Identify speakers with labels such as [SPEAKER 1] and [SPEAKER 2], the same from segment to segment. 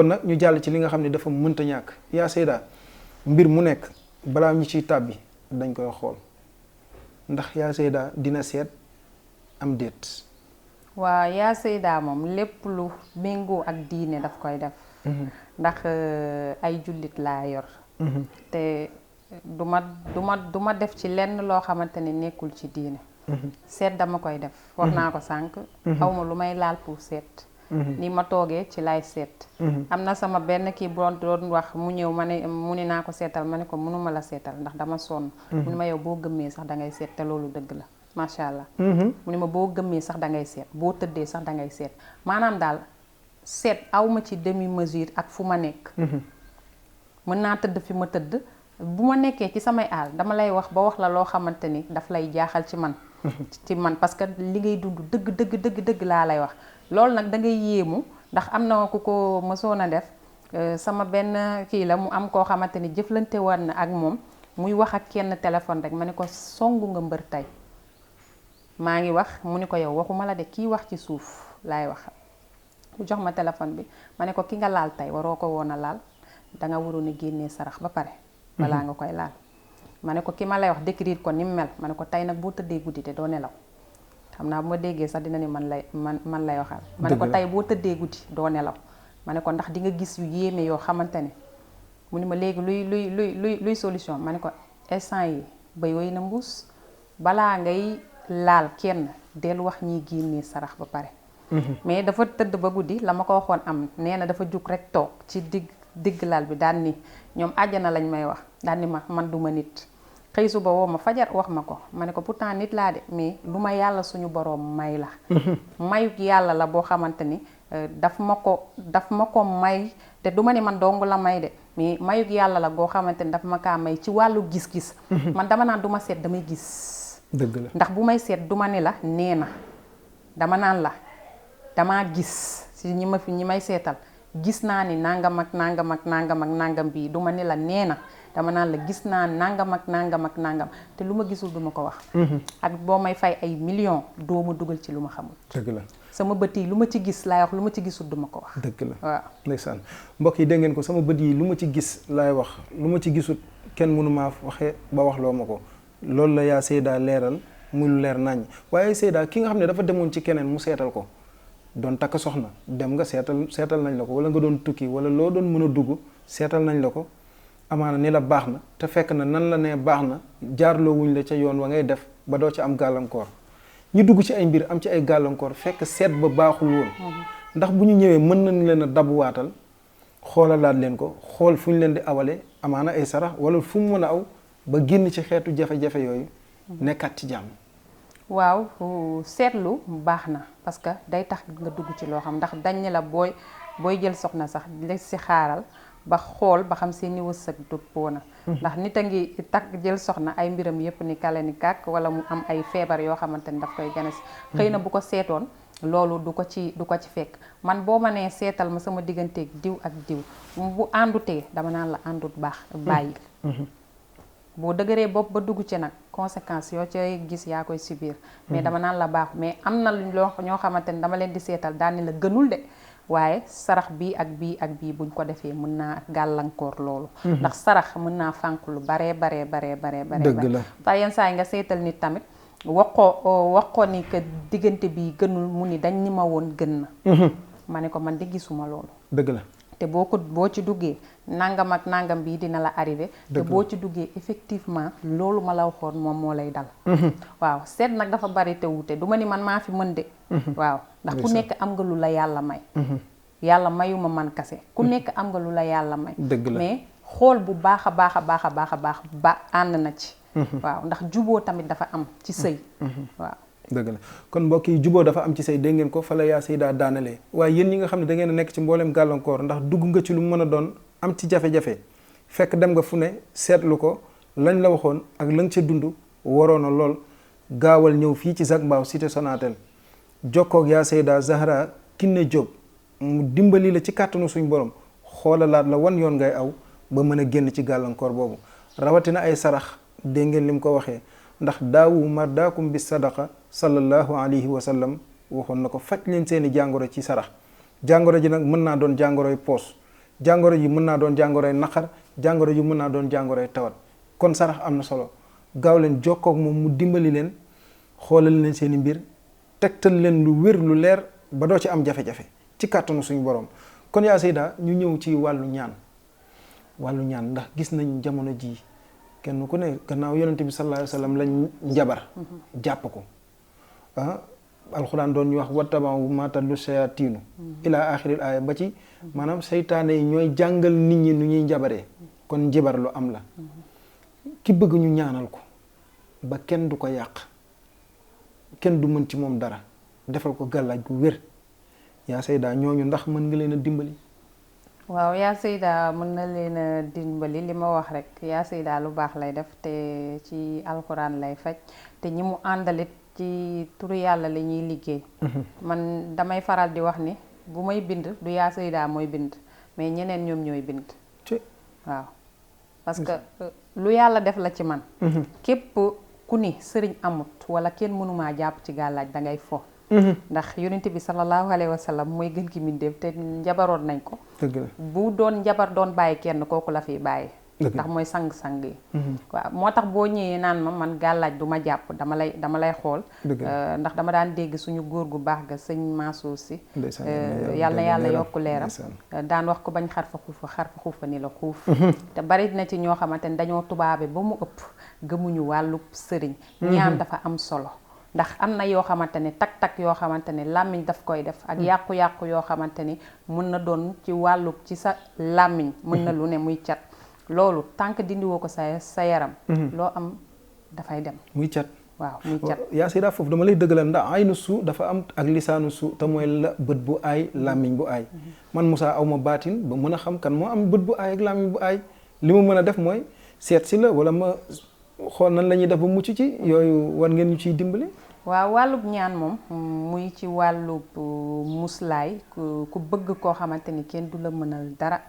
[SPEAKER 1] kon nag ñu jàll ci li nga xam ne dafa mënta ñàkk yaa Seyda mbir mu nekk balaa ñu ciy tàbbi dañ koy xool ndax yaa Seyda dina seet am déet.
[SPEAKER 2] waa yaa Seyda moom lépp lu méngoo ak diine daf koy def. ndax ay jullit laa yor. te du ma def ci lenn loo xamante ne nekkul ci diine. seet dama koy def. wax naa ko sànq. xawma lu may laal pour seet. ni ma toogee ci lay seet. am na sama benn kii doon wax mu ñëw mu ne naa ko seetal ma ne ko mënuma la seetal ndax dama sonn. mu ne ma yow boo gëmmee sax da ngay seet te loolu dëgg la macha allah. mu ne ma boo gëmmee sax da ngay seet boo tëddee sax da ngay seet maanaam daal seet awma ci demi mesure ak fu ma nekk. mën naa tëdd fi ma tëdd bu ma nekkee ci samay aal dama lay wax ba wax la loo xamante ni daf lay jaaxal ci man. ci man parce que li ngay dund dëgg laa lay wax. loolu nag da ngay yéemu ndax am na ku ko mësoon a def sama benn kii la mu am koo xamante ni jëflante war na ak moom muy wax ak kenn téléphone rek ma ne ko songu nga mbër tey maa ngi wax mu ne ko yow waxuma la de kii wax ci suuf laay wax mu jox ma téléphone bi ma ne ko ki nga laal tey waroo ko woon a laal danga waroon a génnee sarax ba pare balaa nga koy laal ma ne ko ki ma lay wax décrire ko ni mu mel ma ne ko tey nag boo tëddee guddi te doo nelaw xam naa bu ma déggee sax dina ni man lay waxal ma ne ko tey boo tëddee guddi doo nelaw ma ne ko ndax di nga gis yu yéeme yoo xamante ne mu ni ma léegi luy solution ma ne ko instant yi bay woy na mbuus balaa ngay laal kenn del wax ñiy génnee sarax ba pare. Mais dafa tëdd ba guddi la ma ko waxoon am nee na dafa jug rek toog ci digg lal bi daan ni ñoom àjjana lañ may wax daan ni ma man duma nit xëy suba woo ma fajar wax ma ko ma ne ko pourtant nit laa de mais lu ma yàlla suñu boroom may la mayuk yàlla la boo xamante ni daf ma ko may te du ma ne man dong la may de mais mayuk yàlla la goo xamante ni daf ma kaa may ci wàllu gis-gis man dama naan du ma seet damay gis
[SPEAKER 1] dëgg la
[SPEAKER 2] ndax bu may seet du ma ne la nee na dama naan la damaa gis si ñi may seetal gis naa ni nangam ak nangam ak nangam ak nangam bii du ma ne la nee na dama naan la gis naa nangam ak nangam ak nangam te lu ma gisul du ma ko wax. ak boo may fay ay millions doo ma dugal ci lu ma xamul.
[SPEAKER 1] dëgg la
[SPEAKER 2] sama bët yi lu ma ci gis laay wax lu ma ci gisul du ma ko wax.
[SPEAKER 1] dëgg la
[SPEAKER 2] waaw
[SPEAKER 1] ndeysaan mbokk yi dégg ngeen ko sama bët yi lu ma ci gis laay wax lu ma ci gisul kenn mënu maa waxee ba wax loo ma ko loolu la yaa Seyda leeral muy lu leer naññ waaye Seyda ki nga xam ne dafa demoon ci keneen mu seetal ko. doon takk soxna dem nga seetal nañ la ko wala nga doon tukki wala loo doon mën a dugg seetal nañ la ko amaana ni la baax na te fekk na nan la ne baax na jaarloo wuñ la ca yoon wa ngay def ba doo ci am gàllankoor ñu dugg ci ay mbir am ci ay gàllankoor fekk seet ba baaxul woon ndax bu ñu ñëwee mën nañ leen a dabuwaatal xoolalaat leen ko xool fu ñu leen di awale amaana ay sarax wala fu mu mën a aw ba génn ci xeetu jafe-jafe yooyu nekkaat ci jàmm.
[SPEAKER 2] waaw seetlu baax na parce que day tax nga dugg ci loo xam ndax dañ ne la booy jël soxna sax di si xaaral ba xool ba xam seeni wërsëg dëppoo na ndax nit a ngi takk jël soxna ay mbiram yépp ni kale ni kàkk wala mu am ay feebar yoo xamante ni daf koy gane si xëy na bu ko seetoon loolu du ko ci fekk man boo ma nee seetal ma sama digganteeg diw ak diw bu àndutee dama naan la àndut baax bàyyi boo dëgëree bopp ba dugg ci nag conséquences yoo cay gis yaa koy subir mais dama naan la baax mais am na ñoo xamante ni dama leen di seetal daal ni la gënul de waaye sarax bii ak bii buñ ko defee mën naa gàllankoor loolu ndax sarax mën naa fànk lu baree
[SPEAKER 1] dëgg la
[SPEAKER 2] te yenn saa yi nga seetal nit tamit wax ko ni que diggante bi gënul mu ni dañ ni ma woon gën na ma ne ko man de gisuma loolu
[SPEAKER 1] dëgg la
[SPEAKER 2] te boo ci duggee nangam ak nangam bii dina la arrivé te boo ci duggee effectivement loolu ma la waxoon moom moo lay dal waaw seet nag dafa bari te wute du ma ni man maa fi mën de waaw ndax ku nekk am nga lu la yàlla may yàlla mayuma man kase ku nekk am nga lu la yàlla may mais xool bu baax a baax a baax a baax a baax ba ànd na ci waaw ndax juboo tamit dafa am ci sëy waaw
[SPEAKER 1] dëgg la kon mbokk yi juboo dafa am ci say dégg ngeen ko fa la yaa Seyda daanalee waaye yéen ñi nga xam ne da ngeen a nekk ci mbooleem gàllankoor ndax dugg nga ci lu mën a doon am ci jafe-jafe fekk dem nga fu ne seetlu ko lañ la waxoon ak la nga ca dund waroon na lool gaawal ñëw fii ci Zac Mbao cité Sonatel jokkoog yaa Seyda Zahra Kiné Diop mu dimbali la ci kàttanu suñ borom xoolalaat la wan yoon ngay aw ba mën a génn ci gàllankoor boobu rawatina ay sarax dégg ngeen li mu ko waxee ndax daawu mardaakum bi sadaqa sallallahu alayhi wa sallam waxoon na ko faj leen seeni jàngoro ci sarax jàngoro ji nag mën naa doon jàngoroy poos jàngoro ji mën naa doon jàngoroy naqar, jàngoro ji mën naa doon jàngoroy tawat. kon sarax am na solo, gaaw leen jokkoo ak moom mu dimbali leen, xoolal leen seeni mbir, tegtal leen lu wér lu leer ba doo ci am jafe-jafe ci kàttanu suñu borom. kon yaa Seyda ñu ñëw ci wàllu ñaan ndax gis nañ jamono ji kenn ku ne gannaaw yonente bi sallallahu alayhi wa sallam lañ njabar jàpp ko alxuraan doon ñu wax wattaba'u maa tatlu shayaatiinu ilaa aaxiril aaya ba ci maanaam seytaane yi ñooy jàngal nit ñi nu ñuy njabaree. kon njabar lu am la. ki bëgg ñu ñaanal ko ba kenn du ko yàq, kenn du mën ci moom dara, defal ko gàllaaj gu wér, yaa Seyda ñooñu ndax mën nga leen a dimbali?
[SPEAKER 2] waaw yaa Seyda mën na leen a dimbali. li ma wax rek yaa Seyda lu baax lay def te ci alxuraan lay faj te ñi mu àndalit ci turu yàlla la ñuy liggéey. man damay faral di wax ni bu may bind du yaa Seyda mooy bind mais ñeneen ñoom ñooy bind. waaw parce que lu yàlla def la ci man. képp ku ni sëriñ amut wala kenn mënumaa jàpp ci gàllaaj da ngay fo. ndax yonent bi sallallahu alayhi wa sallam mooy gën gi mbindéef te njabaroon nañ ko.
[SPEAKER 1] dëgg la
[SPEAKER 2] bu doon njabar doon bàyyi kenn kooku la fiy bàyyi. ndax mooy sang-sang yi. waaw moo tax boo ñëwee naan ma man gàllaaj du ma jàpp dama lay xool. ndax dama daan dégg suñu góor gu baax ga sëñ Mansour si. yàlla na yàlla yokk leeram. daan wax ko bañ xar fa xuufa ni la xuuf. te bari na ci ñoo xamante ni dañoo tubaabe ba mu ëpp gëmuñu wàllu sëriñ. ñaan dafa am solo. ndax am na yoo xamante ne tak-tak yoo xamante ne làmmiñ daf koy def ak yàqu-yàqu yoo xamante ni mën na doon ci wàllu ci sa làmmiñ mën na lu ne muy cat loolu tànk dindiwoo ko sa yaram loo am dafay dem
[SPEAKER 1] muy cat.
[SPEAKER 2] waaw muy cat.
[SPEAKER 1] yaa Seyda foofu dama lay dëggalal ndax aynu su dafa am ak lisaanu su te mooy la bët bu aay làmmiñ bu aay. man Moussa aw ma baatin ba mën a xam kan moo am bët bu aay ak làmmiñ bu aay. li ma mën a def mooy seet si la wala ma xool nan la ñuy def ba mucc ci yooyu war ngeen ñu ciy dimbali.
[SPEAKER 2] waaw wàllub ñaan moom muy ci wàllub muslaay ku bëgg koo xamante ni kenn du la mënal dara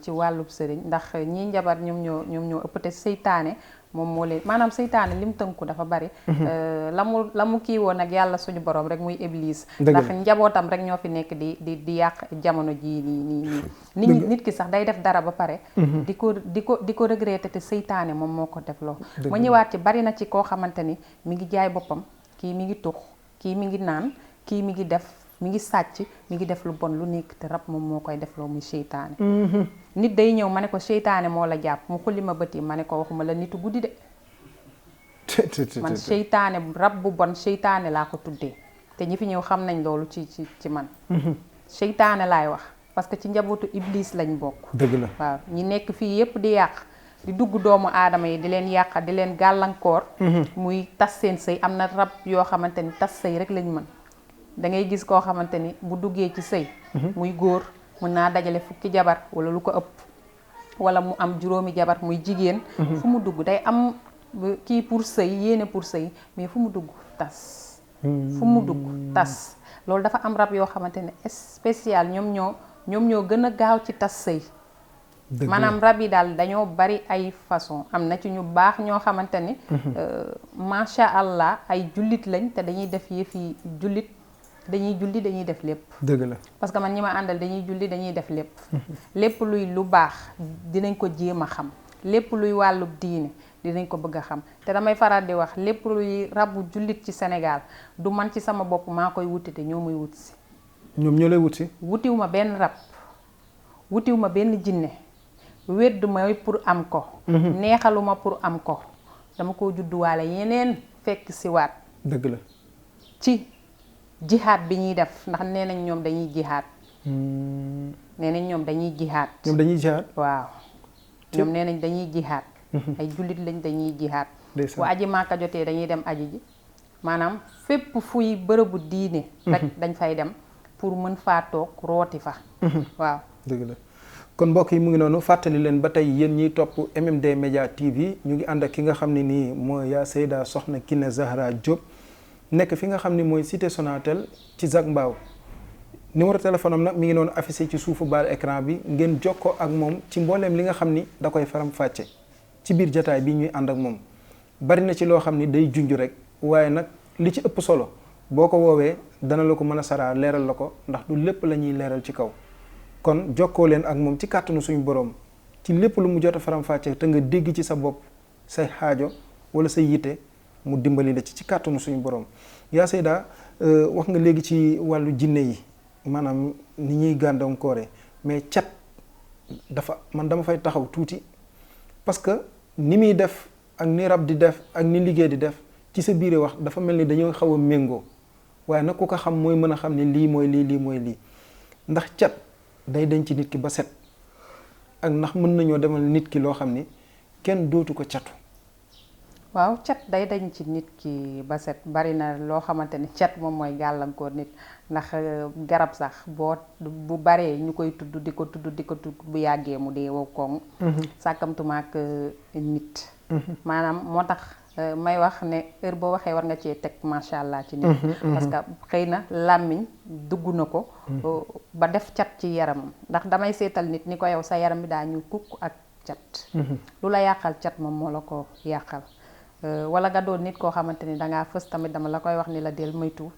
[SPEAKER 2] ci wàllub sëriñ ndax ñii njabar ñoom ñoo ëpp te seytaane moom moo leen maanaam seytaane lim tënku dafa bari. la mu kii woon ak yàlla suñu borom rek muy iblis. ndax njabootam rek ñoo fi nekk di yàq jamono jii nii. nit ki sax day def dara ba pare. di ko regretter te seytaane moom moo ko def loo. ma ñëwaat ci bari na ci koo xamante ni mi ngi jaay boppam. kii mi ngi tux kii mi ngi naan kii mi ngi sàcc mi ngi def lu bon lu nekk te rab moom moo koy def loo muy seytaane. nit day ñëw ma ne ko seytaane moo la jàpp mu xulli ma bët yi ma ne ko waxuma la nitu guddi de. man seytaane rab bu bon seytaane laa ko tuddee te ñi fi ñëw xam nañ loolu ci man. seytaane laay wax parce que ci njabootu iblis lañ bokk.
[SPEAKER 1] dëgg la
[SPEAKER 2] waaw ñi nekk fii yépp di yàq. di dugg doomu aadama yi di leen yàq di leen gàllankoor. muy tas seen sëy am na rab yoo xamante ni tas sëy rek lañ mën da ngay gis koo xamante ni bu duggee ci sëy. muy góor mën naa dajale fukki jabar wala lu ko ëpp wala mu am juróomi jabar muy jigéen. fu mu dugg day am kii pour sëy yéene pour sëy mais fu mu dugg tas. fu mu dugg tas loolu dafa am rab yoo xamante ne spécial ñoom ñoo gën a gaaw ci tas sëy. maanaam rab yi daal dañoo bari ay façon am na ci ñu baax ñoo xamante ni macha allah ay jullit lañ te dañuy def yëfi jullit dañuy julli dañuy def lépp.
[SPEAKER 1] dëgg la
[SPEAKER 2] parce que man ñi ma àndal dañuy julli dañuy def lépp. lépp luy lu baax dinañ ko jéem a xam lépp luy wàllu diine dinañ ko bëgg a xam te damay faral di wax lépp luy rabu jullit ci Sénégal du man ci sama bopp maa koy wuti te ñoo muy wut si.
[SPEAKER 1] ñoom ñoo lay wut si.
[SPEAKER 2] wutiw ma benn rab wutiw ma benn jinne wedd mooy pour am ko. neexaluma pour am ko dama ko judduwaale yeneen fekk si waat.
[SPEAKER 1] dëgg la
[SPEAKER 2] ci jihaad bi ñuy def ndax nee nañ ñoom dañuy jihaad. nee nañ ñoom dañuy jihaad.
[SPEAKER 1] ñoom dañuy jihaad.
[SPEAKER 2] waaw ñoom nee nañ dañuy jihaad. ay jullit lañ dañuy jihaad. bu aji Màkka jotee dañuy dem aji ji maanaam fépp fuy bërëbu diine. rek dañ fay dem pour mën faa toog rooti fa. waaw
[SPEAKER 1] dëgg la. kon mbokk yi mu ngi noonu fàttali leen ba tey yéen ñiy topp MMD Media TV ñu ngi ànd ak ki nga xam ne nii mooy yaa Seyda Soxna Kiné Zahra Diop nekk fi nga xam ni mooy cité Sonatel ci Zac Mbao numéro téléphone am nag mi ngi noonu affiché ci suufu baar écran bi ngeen jokkoo ak moom ci mbooleem li nga xam ni da koy faram fàcce ci biir jataay bi ñuy ànd ak moom bari na ci loo xam ni day junj rek waaye nag li ci ëpp solo boo ko woowee dana la ko mën a saraa leeral la ko ndax du lépp la ñuy leeral ci kaw kon jokkoo leen ak moom ci kàttanu suñu borom ci lépp lu mu jot a faram-fàcce te nga dégg ci sa bopp say xaajo wala say yitte mu dimbali la ci kàttanu suñu borom. yaa Seyda wax nga léegi ci wàllu jinne yi maanaam ni ñuy gàndankoore mais cat man dama fay taxaw tuuti parce que ni muy def ak ni rab di def ak ni liggéey di def ci sa biir wax dafa mel ni dañoo xaw a méngoo waaye nag ku ko xam mooy mën a xam ne lii mooy lii ndax cat day denc nit ki ba set ak ndax mën nañoo demal nit ki loo xam ni kenn dootu ko catu.
[SPEAKER 2] waaw cat day dañ ci nit ki ba set bari na loo xamante ni cat moom mooy gàllankoor nit ndax garab sax bu baree ñu koy tudd di ko tudd bu yàggee mu dee wow koŋ sàkkamtuma ak nit maanaam moo tax may wax ne heure boo waxee war nga cee teg macha allah ci nit parce que xëy na làmmiñ dugg na ko ba def cat ci yaramam ndax damay seetal nit ni ko yow sa yaram bi daa ñu kukk ak cat lu la yàqal cat moom moo la ko yàqal wala nga doon nit koo xamante ni dangaa fës tamit dama la koy wax ni la del moytu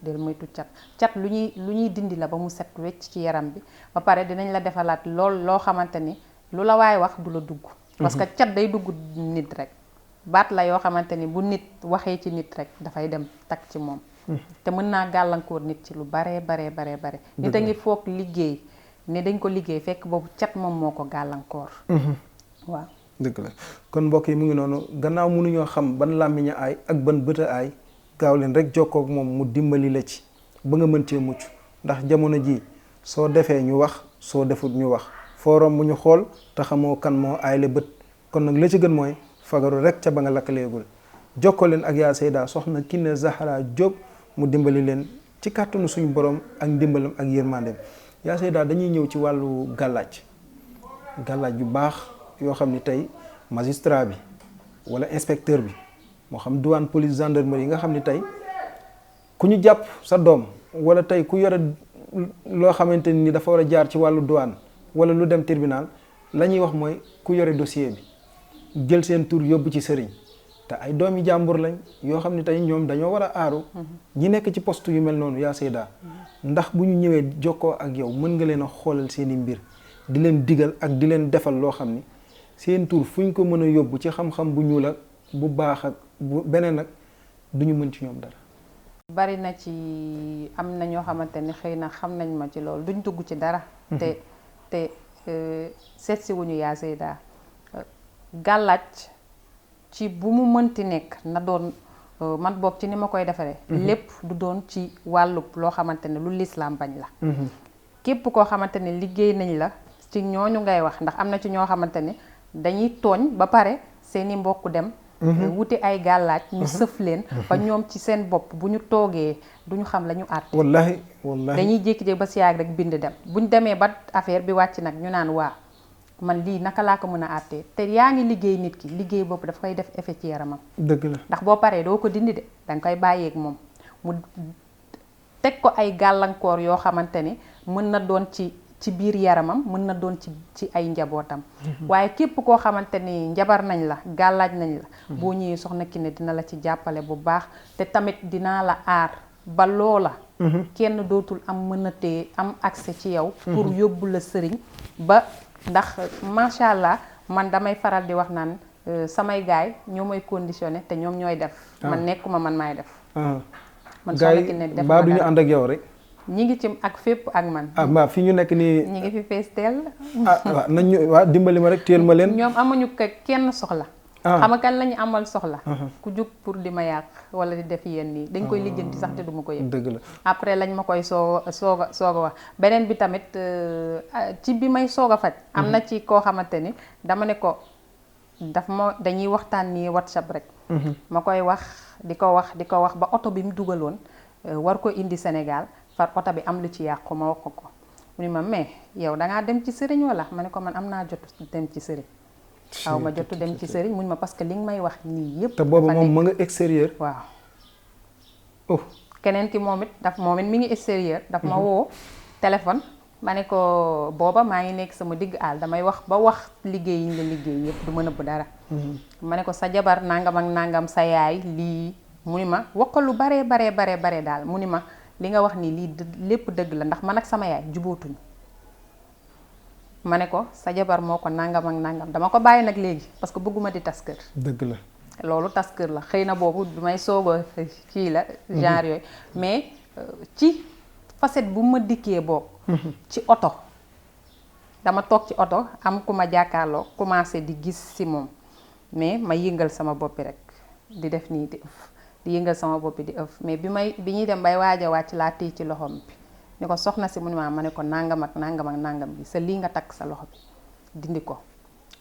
[SPEAKER 2] cat lu ñuy dindi la ba mu set wecc ci yaram bi ba pare dinañ la defalaat loo xamante ni lu la waay wax du la dugg parce que cat day dugg nit rek baat la yoo xamante ni bu nit waxee ci nit rek dafay dem tak ci moom te mën naa gàllankoor nit ci lu bare nit a ngi foog liggéey ne dañ ko liggéey fekk boobu cat moom moo ko gàllankoor waaw
[SPEAKER 1] dëgg la kon mbokk yi mu ngi noonu gannaaw mënuñoo xam ban làmmiñ a aay ak ban bët a aay gaaw leen rek jokkoo ak moom mu dimbali la ci ba nga mën cee mucc ndax jamono ji soo defee ñu wax soo defut ñu wax foo romb ñu xool te xamoo kan moo aay la bët kon nag la ci gën mooy fagaru rek ca ba nga lakkaleegul jokkoo leen ak yaa Seyda soxna Kiné Zahra Diop mu dimbali leen ci kàttanu suñu borom ak ndimbalam ak yërmandeem. yaa Seyda dañuy ñëw ci wàllu gàllaaj yu baax yoo xam ni tey magistrat bi wala inspecteur bi moo xam douane police gendarmerie yi nga xam ni tey ku ñu jàpp sa doom wala tey ku yore loo xamante ni dafa war a jaar ci wàllu douane wala lu dem tribunal la ñuy wax mooy ku yore dossier bi jël seen tur yóbbu ci sëriñ te ay doomi jàmbur lañ yoo xam ni tey ñoom dañoo war a aaru ñi nekk ci poste yu mel noonu yaa Seyda ndax bu ñu ñëwee jokkoo ak yow mën nga leen a xoolal seeni mbir di leen digal ak di leen defal loo xam ni seen tur fu ñu ko mën a yóbbu ci xam-xam bu ñuul ak bu baax ak bu beneen ak du ñu mën ci ñoom dara.
[SPEAKER 2] bari na ci am na ñoo xamante ni xëy na xam nañ ma ci loolu duñ dugg ci dara. te seet si wuñu yaa Seyda gàllaaj ci bu mu mënti nekk na doon man boog ci ni ma koy defaree. lépp du doon ci wàllub loo xamante ne lu lislaam bañ la. képp koo xamante ne liggéey nañ la ci ñooñu ngay wax ndax am na ci ñoo xamante ne dañuy tooñ ba pare seeni mbokk dem wuti ay gàllaaj ñu sëf leen ba ñoom ci seen bopp bu ñu toogee duñu xam la ñu àtte
[SPEAKER 1] wallaahi
[SPEAKER 2] dañuy jékki-jékki ba si yàgg rek bind dem buñ demee ba affaire bi wàcc nag ñu naan waa man lii naka laa ko mën a àttee te yaa ngi liggéey nit ki liggéey bopp daf koy def effet ci yaramam.
[SPEAKER 1] dëgg la
[SPEAKER 2] ndax boo paree doo ko dindi de danga koy bàyyeeg moom mu teg ko ay gàllankoor yoo xamante ni mën na doon ci biir yaramam mën na doon ci ay njabootam. waaye képp koo xamante ni njabar nañ la gàllaaj nañ la. boo ñëwee soxna Kiné dina la ci jàppale bu baax te tamit dinaa la aar ba loola. kenn dootul mën a téye am accès ci yow. pour yóbbu la sëriñ ba. ndax macha allah man damay faral di wax naan samay gaay ñoo may conditionné te ñoom ñooy def. man nekkuma man maay def. man soxna Kiné def
[SPEAKER 1] baa du ñu ànd ak yow rek.
[SPEAKER 2] ñi ngi ci ak fépp ak man.
[SPEAKER 1] mbaa fi ñu nekk nii.
[SPEAKER 2] ñi ngi fi fees teel.
[SPEAKER 1] waaw nañ ñu waaw dimbali ma rek téel ma leen.
[SPEAKER 2] ñoom amuñu ko kenn soxla. xam nga kan la ñu amal soxla. ku jóg pour di ma yàq wala di def yenn nii dañ koy lijjanti sax te du ma ko yëg.
[SPEAKER 1] dëgg la
[SPEAKER 2] après lañ ma koy soog a wax beneen bi tamit ci bi may soog a faj. am na ci koo xamante ni dama ne ko dañuy waxtaan nii WhatsApp rek. ma koy wax di ko wax ba oto bi mu dugaloon war ko indi Sénégal far oto bi am lu ci yàqu ma wax ko mu ni ma mais yow dangaa dem ci sëriñ wala ma ne ko man am naa jotu dem ci sëriñ. waaw ma jotu dem ci sëriñ muñ ma parce que li nga may wax nii yëpp.
[SPEAKER 1] te boobu moom ma nga extérieur.
[SPEAKER 2] waaw. keneen ki moom it mi ngi extérieur. daf ma woo téléphone. ma ne ko booba maa ngi nekk sama digg àll damay wax ba wax liggéey yi nga liggéey yëpp du ma nëbb dara. ma ne ko sa jabar nangam ak nangam sa yaay lii mu ni ma wax ko lu bare daal mu ni ma li nga wax nii lii lépp dëgg la ndax man ak sama yaay jubootuñu. ma ne ko sa jabar moo ko nangam ak nangam dama ko bàyyi nag léegi parce que bëgguma di tas kër.
[SPEAKER 1] dëgg la.
[SPEAKER 2] loolu tas kër la xëy na boobu du may soog a kii la genre yooyu mais ci facette bu ma dikkee boog ci oto dama toog ci oto am ku ma jàkkaarloo commencé di gis si moom mais ma yëngal sama boppi rek di def nii di ëf di yëngal sama boppi di ëf mais bi ñuy dem bay waaj a wàcc laa téye ci loxom bi ni ko soxna si mu ne ma ne ko nangam ak nangam ak nangam bi sa lii nga takk sa loxo bi dindi ko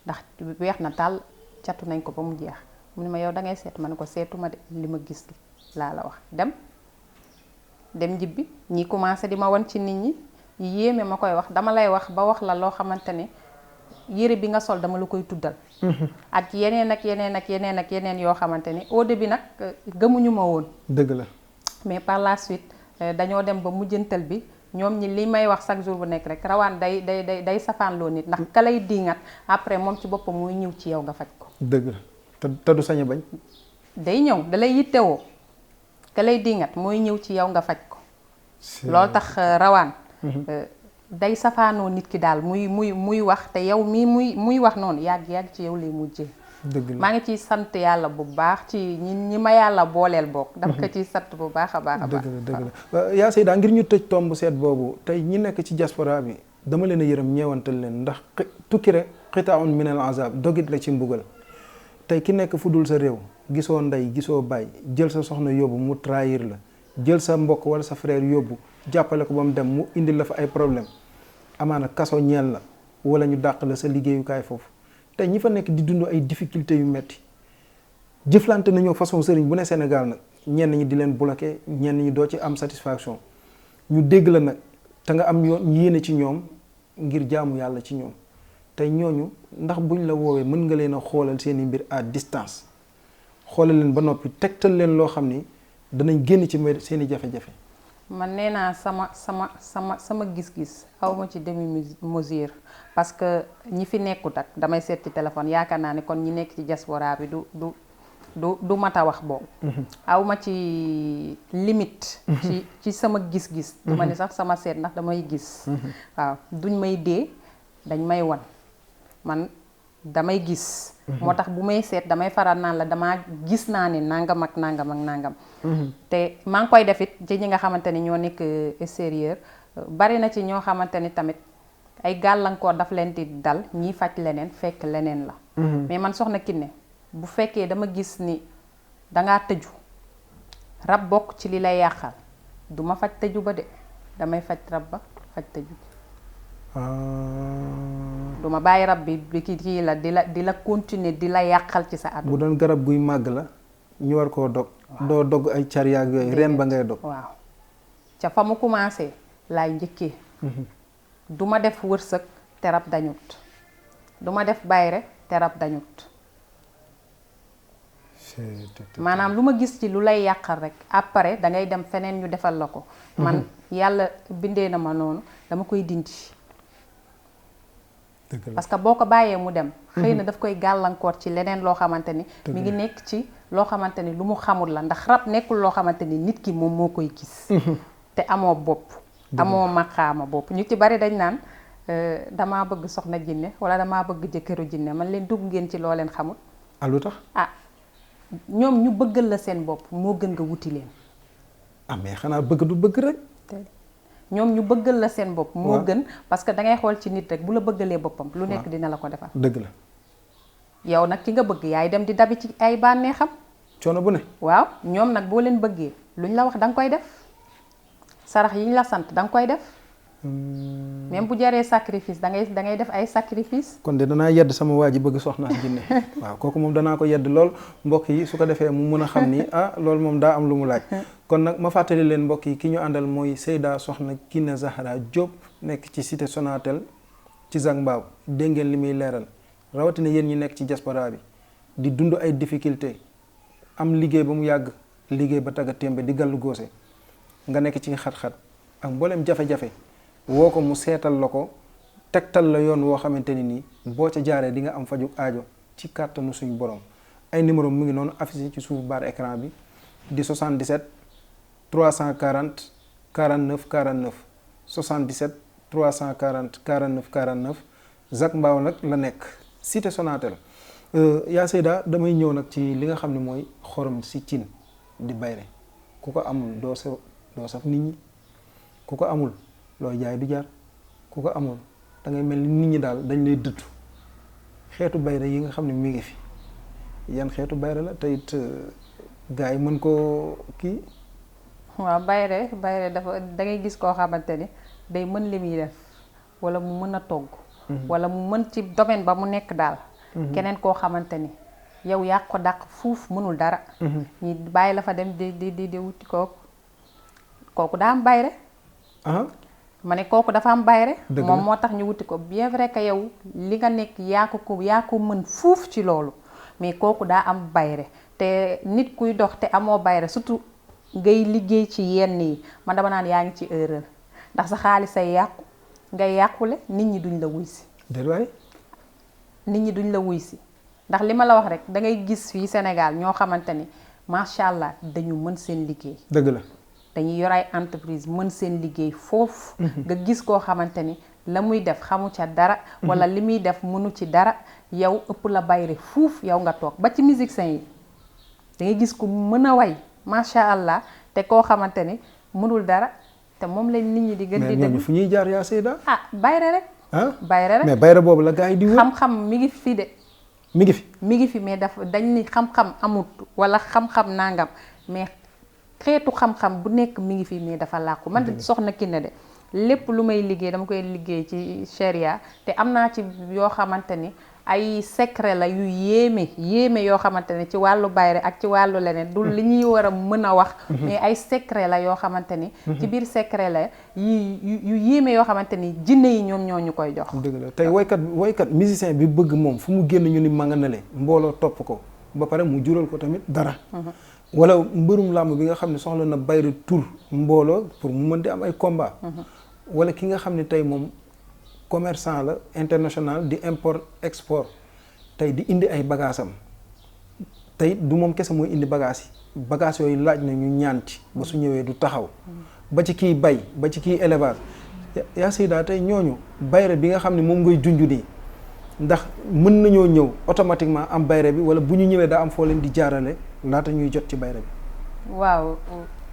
[SPEAKER 2] ndax weex na tàll catu nañ ko ba mu jeex mu ne ma yow da ngay seet ma ne ko seetuma de li ma gis laa la wax dem njibbi ñi commencé di ma wan ci nit ñi yéeme ma koy wax dama lay wax ba wax la loo xamante ne yére bi nga sol dama la koy tuddal ak yeneen ak yeneen ak yeneen ak yeneen yoo xamante ne au début nag gëmuñu ma woon
[SPEAKER 1] dëgg la
[SPEAKER 2] mais par la suite dañoo dem ba mujjantal bi ñoom ñi li may wax chaque jour bu nekk rek rawaan day safaanloo nit ndax ka lay diingat après moom ci boppam muy ñëw ci yow nga faj ko
[SPEAKER 1] dëgg la te du sañ a bañ
[SPEAKER 2] day ñëw da lay yittewoo ka lay diingat mooy ñëw ci yow nga faj ko loolu tax rawaan day safaanoo nit ki daal muy wax te yow mii muy wax noonu yàgg ci yow lay mujjee
[SPEAKER 1] dëgg la
[SPEAKER 2] maa ngi ciy sant yàlla bu baax ci ñi ma yàlla booleel bokk dama ko ciy sant bu baax a baax a baax
[SPEAKER 1] dëgg la yaa Seyda ngir ñu tëj tomb seet boobu tey ñi nekk ci diaspora bi dama leen a yërëm ñeewantal leen ndax tukki rek xitaaun min al azab dogit la ci mbugal tey ki nekk fu dul sa réew gisoo ndey gisoo baay jël sa soxna yóbbu mu trahir la jël sa mbokk wala sa frère yóbbu jàppale ko ba mu dem mu indil la fa ay problème amaana kaso ñeel la wala ñu dàq la sa liggéeyukaay foofu tey ñi fa nekk di dund ay difficultés yu metti jëflante nañoo façon sëriñ bu ne Sénégal nag ñenn ñi di leen bloqué ñenn ñi doo ci am satisfaction ñu dégg la nag te nga am yoon yéene ci ñoom ngir jaamu yàlla ci ñoom tey ñooñu ndax buñ la woowee mën nga leen a xoolal seeni mbir à distance xoolal leen ba noppi tegtal leen loo xam ni danañ génn ci seeni jafe-jafe.
[SPEAKER 2] man nee naa sama gis-gis awma ci demi mesure parce que ñi fi nekkut ak damay seet ci téléphone yaakaar naa ne kon ñi nekk ci diaspora bi du mat a wax boobu awma ci limite ci sama gis-gis du ma ni sax sama seet ndax damay gis waaw duñ may dee dañ may wan man damay gis moo tax bu may seet damay faral naan la damaa gis naa ne nangam ak nangam ak nangam te maa ngi koy def it ci ñi nga xamante ni ñoo nekk extérieur bari na ci ñoo xamante ni tamit ay gàllankoor daf leen di dal ñiy faj leneen fekk leneen la mais man soxna Kiné bu fekkee dama gis ni dangaa tëju rab bokk ci li lay yàqal du ma faj tëju ba de damay faj rab ba faj tëju du ma bàyyi rab bi kii la di la continuer di la yàqal ci sa àdduna.
[SPEAKER 1] bu doon garab guy màgg la ñu war koo dog doo dog ay cariyaag yooyu reen ba ngay dog
[SPEAKER 2] waaw ca fa mu commencé laay njëkkee du ma def wërsëg te rab dañut du ma def bayre te rab dañut maanaam lu ma gis ci lu lay yàqal rek après da ngay dem feneen ñu defal la ko man yàlla bindee na ma noonu dama koy dindi parce que boo ko bàyyee mu dem xëy na daf koy gàllankoor ci leneen loo xamante ni mi ngi nekk ci loo xamante ni lu mu xamul la ndax rab nekkul loo xamante ni nit ki moom moo koy gis te amoo bopp amoo maqaama bopp ñu ci bari dañ naan damaa bëgg soxna jinne wala damaa bëgg jëkkëru jinne man leen dugg ngeen ci loo leen xamul
[SPEAKER 1] lu tax
[SPEAKER 2] ñoom ñu bëggal la seen bopp moo gën nga wuti leen
[SPEAKER 1] mais xanaa bëgg du bëgg rek
[SPEAKER 2] ñoom ñu bëggal la seen bopp moo gën parce que dangay xool ci nit rek bu la bëggalee boppam lu nekk dina la ko defal
[SPEAKER 1] dëgg la
[SPEAKER 2] yow nag ki nga bëgg yaay dem di dabi ci ay bànneexam
[SPEAKER 1] coono bu ne
[SPEAKER 2] waaw ñoom nag boo leen bëggee luñ la wax da nga koy def sarax yi ñu la sant da nga koy def même bu jaree sacrifice da ngay def ay sacrifice
[SPEAKER 1] kon de danaa yedd sama waa ji bëgg soxna jinne waaw kooku moom danaa ko yedd lool mbokk yi su ko defee mu mën a xam ni loolu moom daa am lu mu laaj kon nag ma fàttali leen mbokk yi ki ñu àndal mooy Seyda Soxna Kiné Zahra Diop nekk ci cité Sonatel ci Zac Mbao dégg ngeen li muy leeral rawatina yéen ñi nekk ci diaspora bi di dund ay difficulté am liggéey ba mu yàgg liggéey ba tagga témbe di gàllu góose nga nekk ci xat-xat ak mboolem jafe-jafe woo ko mu seetal la ko tegtal la yoon woo xamante ni nii boo ca jaaree di nga am faju aajo ci kàttanu suñu borom ay numéro mu ngi noonu affiché ci suuf barre écran bi di 77 340 49 49 77 340 49 49 Zac Mbao nag la nekk cité Sonatel. yaa Seyda damay ñëw nag ci li nga xam ne mooy xorom si cin di bayre ku ko amul doo saf nit ñi ku ko amul looy jaay du jar ku ko amul da ngay mel ni nit ñi daal dañ lay dëttu xeetu bayre yi nga xam ne mi ngi fi yan xeetu bayre la te it gars yi mën koo kii.
[SPEAKER 2] waaw bayre dafa da ngay gis koo xamante ni day mën li muy def wala mu mën a togg. wala mu mën ci domaine ba mu nekk daal. keneen koo xamante ni yow yaa ko dàq fuuf mënul dara. ñi bàyyi la fa dem di wuti kooku daa am bayre. ma ne kooku dafa am bayre. moom moo tax ñu wuti ko bien vrai que yow li nga nekk yaa ko mën fuuf ci loolu mais kooku daa am bayre te nit kuy dox te amoo bayre surtout ngay liggéey ci yenn yi man dama naan yaa ngi ci erreur ndax sa xaalis ay yàqu ngay yàqule nit ñi duñ la wuy si. nit ñi duñ la wuy si ndax li ma la wax rek da ngay gis fii Sénégal ñoo xamante ni macha allah dañu mën seen liggéey.
[SPEAKER 1] dëgg la.
[SPEAKER 2] dañuy yor ay entreprise mën seen liggéey foofu. nga gis koo xamante ni la muy def xamu ca dara. wala li muy def mënu ci dara yow ëpp la bayre fuuf yow nga toog ba ci musiciens yi da ngay gis ku mën a way macha allah te koo xamante ni mënul dara te moom lañ nit ñi di gën di.
[SPEAKER 1] mais fu ñuy jaar yaa Seyda.
[SPEAKER 2] bayre rek. bayre rek
[SPEAKER 1] mais bayre boobu la gars yi di wër.
[SPEAKER 2] xam-xam mi ngi fi de.
[SPEAKER 1] mi
[SPEAKER 2] ngi fi mais dafa dañ ni xam-xam amut wala xam-xam nangam mais xeetu xam-xam bu nekk mi ngi fi mais dafa làqu man de soxna Kiné de lépp lu may liggéey dama koy liggéey ci charia te am naa ci yoo xamante ni ay secret la yu yéeme yoo xamante ne ci wàllu bayre ak ci wàllu leneen du li ñuy war a mën a wax mais ay secret la yoo xamante ni ci biir secret la yu yéeme yoo xamante ni jinne yi ñoom ñoo ñu koy jox.
[SPEAKER 1] dëgg la tey woykat musicien bi bëgg moom fu mu génn ñu ni ma nga nale mbooloo topp ko ba pare mu jural ko tamit dara. wala mbërum làmb bi nga xam ne soxla na bayre tur mbooloo pour mu mën di am ay combat. wala ki nga xam ne tey moom commerçant la international di import export tey di indi ay bagaasam tey du moom kese mooy indi bagages yi bagages yooyu laaj na ñu ñaan ci ba su ñëwee du taxaw ba ci kiy bay ba ci kiy élevage yaa Seyda tey ñooñu bayre bi nga xam ne moom ngay junj nii ndax mën nañoo ñëw automatiquement am bayre bi wala bu ñu ñëwee daa am foo leen di jaarale laata ñuy jot ci bayre bi.
[SPEAKER 2] waaw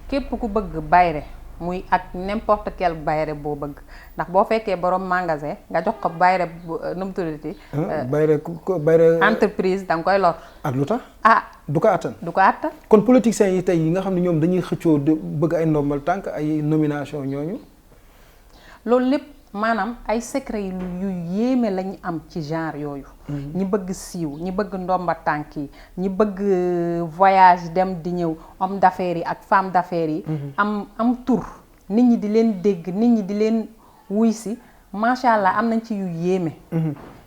[SPEAKER 2] képp ku bëgg bayre muy ak n'importe quel bayre boo bëgg ndax boo fekkee borom magasin nga jox ko bayre nu mu tuddati. bayre entreprise da nga koy lor.
[SPEAKER 1] ak lu tax. du ko attan.
[SPEAKER 2] kon
[SPEAKER 1] politiciens yi tey yi nga xam ne ñoom dañuy xëccoo bëgg ay ndombal tànk ay nomination ñooñu.
[SPEAKER 2] loolu lépp maanaam ay secret yu yéeme lañu am ci genre yooyu. ñi bëgg siiw ñi bëgg ndomba tànk yi ñi bëgg voyage dem di ñëw homme d'affaires yi ak femme d'affaires yi. am tur nit ñi di leen dégg nit ñi di leen wuy si macha allah am nañ ci yu yéeme.